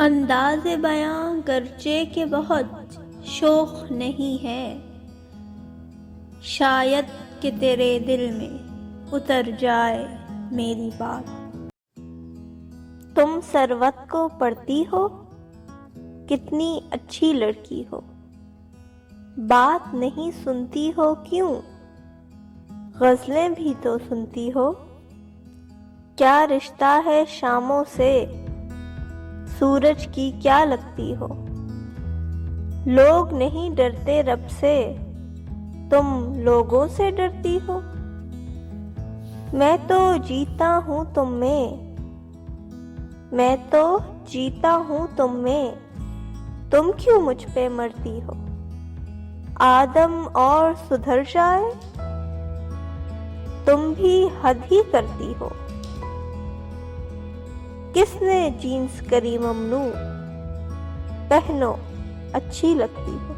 अंदाज़े बयां गर्जे के बहुत शोख नहीं है, शायद कि तेरे दिल में उतर जाए मेरी बात। तुम सरवत को पढ़ती हो, कितनी अच्छी लड़की हो, बात नहीं सुनती हो क्यों, गज़लें भी तो सुनती हो। क्या रिश्ता है शामों से, सूरज की क्या लगती हो। लोग नहीं डरते रब से, तुम लोगों से डरती हो। मैं तो जीता हूँ तुम में, मैं तो जीता हूँ तुम में, तुम क्यों मुझ पे मरती हो। आदम और सुधर जाए, तुम भी हद ही करती हो। किसने जीन्स करी ममनू, पहनो अच्छी लगती हो।